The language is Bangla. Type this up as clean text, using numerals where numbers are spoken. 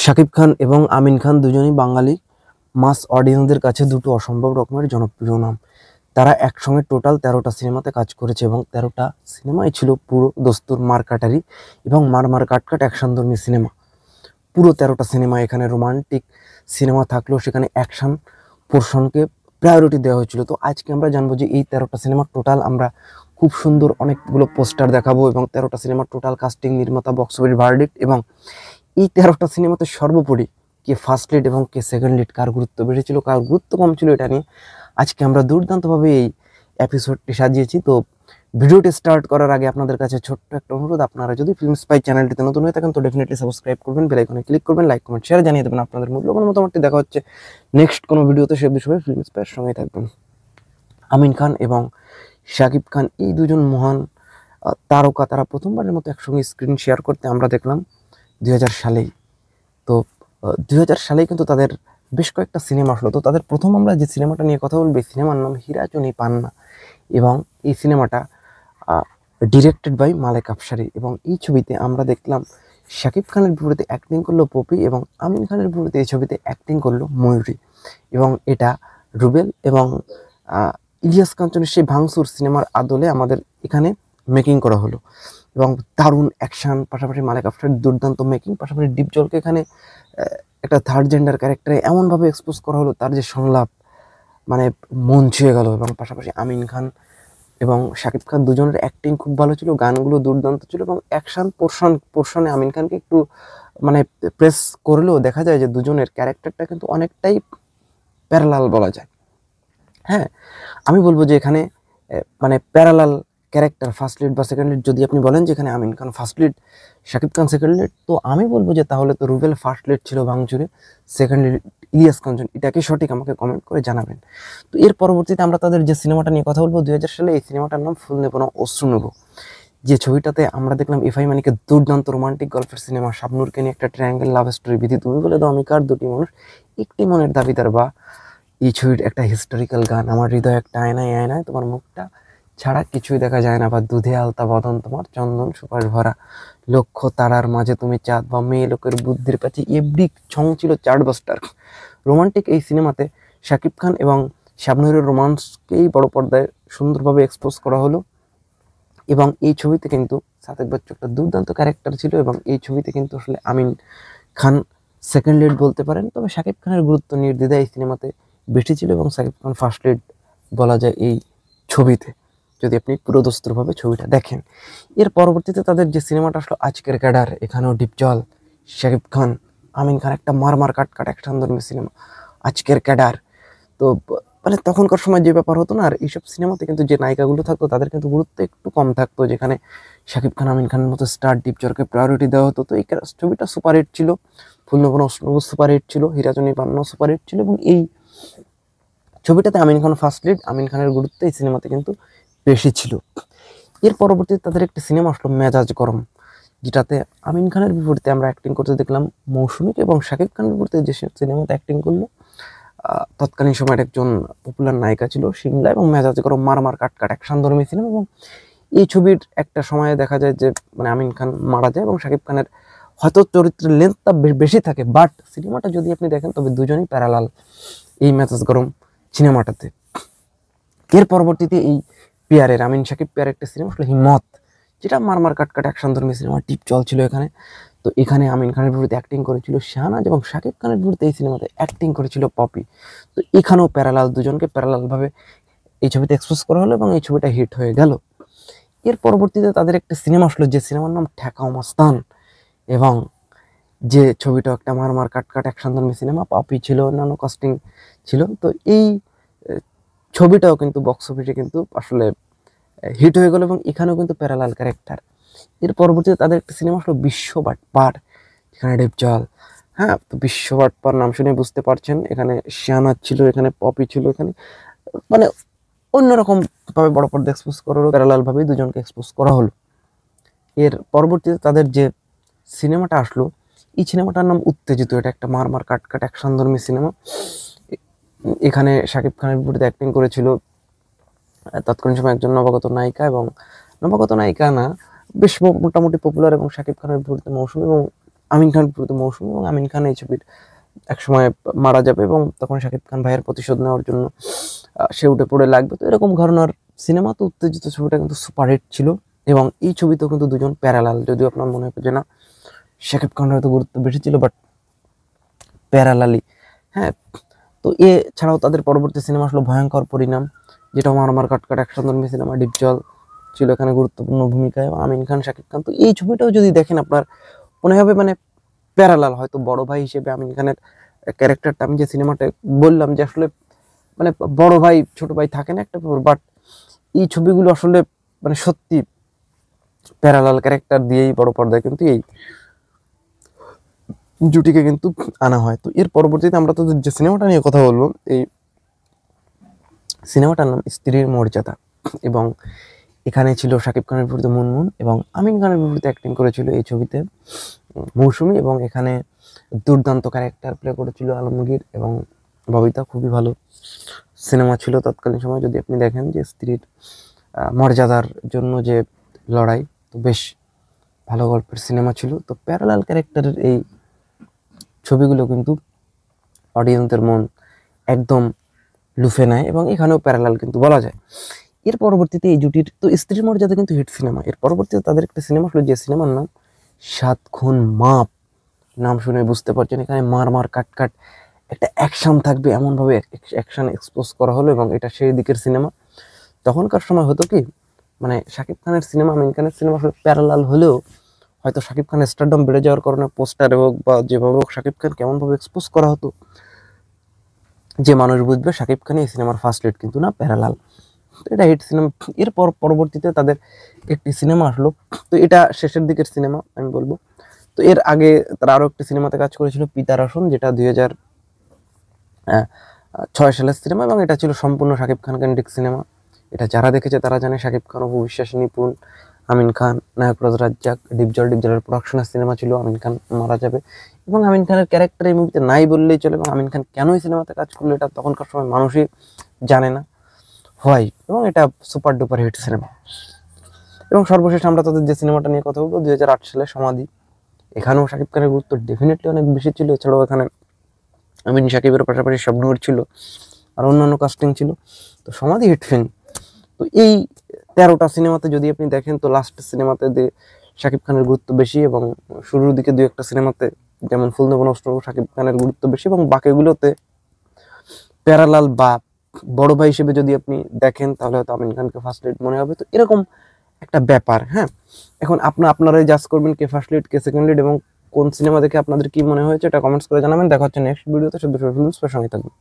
শাকিব খান এবং আমিন খান দুজনেই বাঙালি মাস অডিয়েন্সদের কাছে দুটো অসম্ভব রকমের জনপ্রিয় নাম। তারা একসঙ্গে টোটাল 13টা সিনেমাতে কাজ করেছে এবং 13টা সিনেমাই ছিল পুরো দস্তুর মারকাটারি এবং মার কাটকাট অ্যাকশনধর্মী সিনেমা। পুরো 13টা সিনেমা এখানে রোমান্টিক সিনেমা থাকলেও সেখানে অ্যাকশন পোর্শনকে প্রায়োরিটি দেওয়া হয়েছিল। তো আজকে আমরা জানবো যে এই 13টা সিনেমা টোটাল আমরা খুব সুন্দর অনেকগুলো পোস্টার দেখাবো এবং 13টা সিনেমার টোটাল কাস্টিং, নির্মাতা, বক্স অফিস ভার্ডিক্ট এবং এই 13টা সিনেমাতে সর্বোপরি কে ফার্স্ট লিড এবং কে সেকেন্ড লিড, কার গুরুত্ব বেশি ছিল, কার গুরুত্ব কম ছিল, এটা নিয়ে আজকে আমরা দুর্দান্তভাবে এই এপিসোডটি সাজিয়েছি। তো ভিডিওটি স্টার্ট করার আগে আপনাদের কাছে ছোট্ট একটা অনুরোধ, আপনারা যদি ফিল্ম স্পাই চ্যানেলটিতে নতুন হয়ে থাকেন তো ডেফিনেটলি সাবস্ক্রাইব করবেন, বেল আইকনে ক্লিক করবেন, লাইক কমেন্ট শেয়ার জানিয়ে দেবেন আপনাদের মূল্যবান মতামতটি। দেখা হচ্ছে নেক্সট কোনো ভিডিওতে, সে বিষয়ে ফিল্ম স্পাইয়ের সঙ্গেই থাকবেন। আমিন খান এবং শাকিব খান এই দুজন মহান তারকা, তারা প্রথমবারের মতো একসঙ্গে স্ক্রিন শেয়ার করতে আমরা দেখলাম 2000 সালেই। তো 2000 সালেই কিন্তু তাদের বেশ কয়েকটা সিনেমা আসলো। তো তাদের প্রথম আমরা যে সিনেমাটা নিয়ে কথা বলবো, এই সিনেমার নাম হীরাজনী পান্না এবং এই সিনেমাটা ডিরেক্টেড বাই মালেক আফসারি। এবং এই ছবিতে আমরা দেখলাম শাকিব খানের বিপরীতে অ্যাক্টিং করলো পপি এবং আমিন খানের বিপরীতে এই ছবিতে অ্যাক্টিং করলো ময়ূরী। এবং এটা রুবেল এবং ইলিয়াস কাঞ্চনের সেই ভাঙচুর সিনেমার আদলে আমাদের এখানে মেকিং করা হলো এবং দারুণ অ্যাকশন, পাশাপাশি মালেক আফসারির দুর্দান্ত মেকিং, পাশাপাশি ডিপজলকে এখানে একটা থার্ড জেন্ডার ক্যারেক্টারে এমনভাবে এক্সপোজ করা হলো, তার যে সংলাপ মানে মন ছুঁয়ে গেল। এবং পাশাপাশি আমিন খান এবং শাকিব খান দুজনের অ্যাক্টিং খুব ভালো ছিল, গানগুলো দুর্দান্ত ছিল এবং অ্যাকশন পোর্শনে আমিন খানকে একটু মানে প্রেস করলেও দেখা যায় যে দুজনের ক্যারেক্টারটা কিন্তু অনেকটাই প্যারালাল বলা যায়। হ্যাঁ, আমি বলবো যে এখানে মানে প্যারালাল ক্যারেক্টার, ফার্স্ট লিড বা সেকেন্ড লিড যদি আপনি বলেন যে এখানে Amin Khan first lead, Shakib Khan second lead, তো আমি বলবো যে তাহলে তো রুবেল ফার্স্ট লিড ছিল ভাঙচুরে, সেকেন্ড লিড ইলিয়াস কাঞ্চন। এটা কি সঠিক? আমাকে কমেন্ট করে জানাবেন। তো এর পরবর্তীতে আমরা তাদের যে সিনেমাটা নিয়ে কথা বলবো 2000 সালে, এই সিনেমাটার নাম ফুল নেব না অশ্রু নেব। যে ছবিটাতে আমরা দেখলাম এফআই মানিকের দুর্দান্ত রোমান্টিক গল্পের সিনেমা, শাবনূরকে নিয়ে একটা ট্রায়াঙ্গেল লাভ স্টোরি, বিধি তুমি বলে দাও আমি কার, দুটি মানুষ একটি মনের দাবিদার, বা এই ছবির একটা হিস্টোরিক্যাল গান, আমার হৃদয় একটা আয়নায় আয়নায় তোমার মুখটা ছাড়া কিছুই দেখা যায় না, বা দুধে আলতা বদন তোমার চন্দন সুপার ভরা, লক্ষ তারার মাঝে তুমি চাঁদ, বা মেয়ে লোকের বুদ্ধির কাছে এভরি ছং ছিল চার্টবাস্টার। রোমান্টিক এই সিনেমাতে শাকিব খান এবং শাবনূরের রোমান্সকেই বড় পর্দায় সুন্দরভাবে এক্সপোজ করা হলো। এবং এই ছবিতে কিন্তু সাদেক বচ্চন একটা দুর্দান্ত ক্যারেক্টার ছিল এবং এই ছবিতে কিন্তু আসলে আমিন খান সেকেন্ড লিড বলতে পারেন, তবে শাকিব খানের গুরুত্ব নির্দ্বিধায় এই সিনেমাতে বেশি ছিল এবং শাকিব খান ফার্স্ট লিড বলা যায় এই ছবিতে, যদি আপনি পুরোদস্তুরভাবে ছবিটা দেখেন। এর পরবর্তীতে তাদের যে সিনেমাটা আসলো আজকের ক্যাডার, এখানেও ডিপজল, শাকিব খান, আমিন খান, একটা মার কাট অ্যাকশনধর্মী সিনেমা আজকের ক্যাডার। তো মানে তখনকার সময় যে ব্যাপার হতো না, আর এইসব সিনেমাতে কিন্তু যে নায়িকাগুলো থাকতো তাদের কিন্তু গুরুত্ব একটু কম থাকতো, যেখানে শাকিব খান, আমিন খানের মতো স্টার ডিপজলকে প্রায়োরিটি দেওয়া হতো। তো এই ছবিটা সুপারহিট ছিল, ফুলনবন সুপারহিট ছিল, হীরাজনী পান্না সুপারহিট ছিল এবং এই ছবিটাতে আমিন খান ফার্স্ট লিড, আমিন খানের গুরুত্ব এই সিনেমাতে কিন্তু বেশি ছিল। এর পরবর্তীতে তাদের একটা সিনেমা আসলো মেজাজ গরম, যেটাতে আমিন খানের বিপরীতে আমরা অ্যাক্টিং করতে দেখলাম মৌসুমীকে এবং শাকিব খানের বিপরীতে যে সিনেমাতে অ্যাক্টিং করলো তৎকালীন সময়ের একজন পপুলার নায়িকা ছিল সিমলা। এবং মেজাজ গরম মার কাট অ্যাকশনধর্মী সিনেমা। এবং এই ছবির একটা সময়ে দেখা যায় যে মানে আমিন খান মারা যায় এবং শাকিব খানের হয়তো চরিত্রের লেন্থটা বেশি থাকে, বাট সিনেমাটা যদি আপনি দেখেন তবে দুজনেই প্যারালাল এই মেজাজ গরম সিনেমাটাতে। এর পরবর্তীতে এই পেয়ারের আমিন শাকিব পেয়ার একটা সিনেমা আসলে হিম্মত, যেটা মার কাট অ্যাকশনধর্মী সিনেমা, টিপ চলছিল এখানে। তো এখানে আমিন খানের বিপরীতে অ্যাক্টিং করেছিল শাহনাজ এবং শাকিব খানের বিপরীতে এই সিনেমাতে অ্যাক্টিং করেছিল পপি। তো এখানেও প্যারালাল, দুজনকে প্যারালালভাবে এই ছবিতে এক্সপোজ করা হলো এবং এই ছবিটা হিট হয়ে গেল। এর পরবর্তীতে তাদের একটা সিনেমা আসলো, যে সিনেমার নাম ঠেকাও মস্তান, এবং যে ছবিটা একটা মার কাট অ্যাকশনধর্মী সিনেমা, পপি ছিল, অন্যান্য কাস্টিং ছিল। তো এই ছবিটাও কিন্তু বক্স অফিসে কিন্তু আসলে হিট হয়ে গেল এবং এখানেও কিন্তু প্যারালাল ক্যারেক্টার। এর পরবর্তীতে তাদের একটা সিনেমা আসলো বিশ্ব বাটপার, এখানে ডিপজল। হ্যাঁ, তো বিশ্ব বাটপার নাম শুনে বুঝতে পারছেন, এখানে শাহনাজ ছিল, এখানে পপি ছিল, এখানে মানে অন্যরকম ভাবে বড় পর্দা এক্সপোজ করা হলো, প্যারালাল ভাবেই দুজনকে এক্সপোজ করা হলো। এর পরবর্তীতে তাদের যে সিনেমাটা আসলো, এই সিনেমাটার নাম উত্তেজিত, এটা একটা মার কাট অ্যাকশনধর্মী সিনেমা। এখানে শাকিব খানের বিপরীতে অ্যাক্টিং করেছিল তৎকালীন সময় একজন নবাগত নায়িকা, এবং নবাগত নায়িকা না, বেশ মোটামুটি পপুলার, এবং শাকিব খানের বিপরীতে মৌসুমী। এবং আমিন খান বিপরীতে মৌসুমী, এবং আমিন খান এই ছবির একসময় মারা যাবে এবং তখন শাকিব খান ভাইয়ের প্রতিশোধ নেওয়ার জন্য সে উঠে পড়ে লাগবে। তো এরকম ঘটনার সিনেমা। তো উত্তেজিত ছবিটা কিন্তু সুপারহিট ছিল, এবং এই ছবিতেও কিন্তু দুজন প্যারালাল, যদিও আপনার মনে হবে যে না শাকিব খান হয়তো গুরুত্ব বেশি ছিল, বাট প্যারালালি। হ্যাঁ, তো এছাড়াও তাদের পরবর্তী সিনেমা আসলো ভয়ঙ্কর পরিণাম, যেটা মারামার কাটকাট অ্যাকশনধর্মী সিনেমা। ডিপজল ছিল এখানে গুরুত্বপূর্ণ ভূমিকায়, এবং আমিন খান, শাকিব খান। তো এই ছবিটাও যদি দেখেন আপনার মনে হবে মানে প্যারালাল, হয়তো বড় ভাই হিসেবে আমিন খানের ক্যারেক্টারটা, আমি যে সিনেমাটা বললাম যে আসলে মানে বড় ভাই ছোট ভাই থাকে না একটা, বাট এই ছবিগুলো আসলে মানে সত্যি প্যারালাল ক্যারেক্টার দিয়েই বড় পর্দায় কিন্তু এই জুটিকে কিন্তু আনা হয়। তো এর পরবর্তীতে আমরা তো যে সিনেমাটা নিয়ে কথা বলবো, এই সিনেমাটার নাম স্ত্রীর মর্যাদা, এবং এখানে ছিল শাকিব খানের বিপরীতে মুনমুন, এবং আমিন খানের বিপরীতে অ্যাক্টিং করেছিল এই ছবিতে মৌসুমী, এবং এখানে দুর্দান্ত ক্যারেক্টার প্লে করেছিল আলমগীর এবং ববিতা। খুবই ভালো সিনেমা ছিল তৎকালীন সময়, যদি আপনি দেখেন যে স্ত্রীর মর্যাদার জন্য যে লড়াই, তো বেশ ভালো গল্পের সিনেমা ছিল। তো প্যারালাল ক্যারেক্টারের এই ছবিগুলো কিন্তু অডিয়েন্সের মন একদম লুফে নেয়, এবং এখানেও প্যারালাল কিন্তু বলা যায়। এর পরবর্তীতে এই জুটির তো স্ত্রীর মর্যাদা কিন্তু হিট সিনেমা। এর পরবর্তীতে তাদের একটা সিনেমা হলো, যে সিনেমার নাম 7 খুন মাপ। নাম শুনে বুঝতে পারছেন এখানে মার মার কাট কাট একটা অ্যাকশন থাকবে, এমনভাবে অ্যাকশন এক্সপোজ করা হলো, এবং এটা সেই দিকের সিনেমা। তখনকার সময় হতো কি, মানে শাকিব খানের সিনেমা আমিন খানের সিনেমা আসলে প্যারালাল হলেও হয়তো শাকিব খানের স্টারডম বেড়ে যাওয়ার কারণে পোস্টারে হোক বা যেভাবে হোক শাকিব খান কেমনভাবে এক্সপোজ করা হতো, যে মানুষ বুঝবে শাকিব খান এই সিনেমার ফার্স্ট লিড কিন্তু না প্যারালাল। তো এটা হিট সিনেমা। এরপর পরবর্তীতে তাদের একটি সিনেমা আসলো, তো এটা শেষের দিকের সিনেমা আমি বলবো। তো এর আগে তারা আরো একটি সিনেমাতে কাজ করেছিল পিতার আসন, যেটা 2006 সালের সিনেমা, এবং এটা ছিল সম্পূর্ণ শাকিব খান কেন্দ্রিক সিনেমা। এটা যারা দেখেছে তারা জানে শাকিব খান, অপু বিশ্বাস, নিপুণ, আমিন খান, নায়করাজ রাজ্জাক, ডিপজলের প্রোডাকশনের সিনেমা ছিল। আমিন খান মারা যাবে, এবং আমিন খানের ক্যারেক্টার এই মুভিতে নাই বললেই চলে, এবং আমিন খান কেন এই সিনেমাতে কাজ করলো এটা তখনকার সময় মানুষই জানে না হয়, এবং এটা সুপার ডুপার হিট সিনেমা। এবং সর্বশেষ আমরা তাদের যে সিনেমাটা নিয়ে কথা বলবো 2008 সালে সমাধি। এখানেও শাকিব খানের গুরুত্ব ডেফিনেটলি অনেক বেশি ছিল। এছাড়াও এখানে আমিন শাকিবের পাশাপাশি শবনূর ছিল, আর অন্যান্য কাস্টিং ছিল। তো সমাধি হিট ফিল্ম। তো এই 13টা সিনেমাতে যদি আপনি দেখেন, তো লাস্ট সিনেমাতে শাকিব খানের গুরুত্ব বেশি, এবং শুরুর দিকে 2-1টা সিনেমাতে যেমন ফুল দেব নষ্ট শাকিব খানের গুরুত্ব বেশি, এবং বাকিগুলোতে প্যারালাল বা বড় ভাই হিসেবে যদি আপনি দেখেন তাহলে হয়তো আমিন খানকে ফার্স্ট লিড মনে হবে। তো এরকম একটা ব্যাপার। হ্যাঁ, এখন আপনারাই জাজ করবেন কে ফার্স্ট লিড, কে সেকেন্ড লিড, এবং কোন সিনেমা দেখে আপনাদের কি মনে হয়েছে, এটা কমেন্টস করে জানাবেন। দেখা হচ্ছে নেক্সট ভিডিওতে। শুধু সঙ্গে থাকবেন।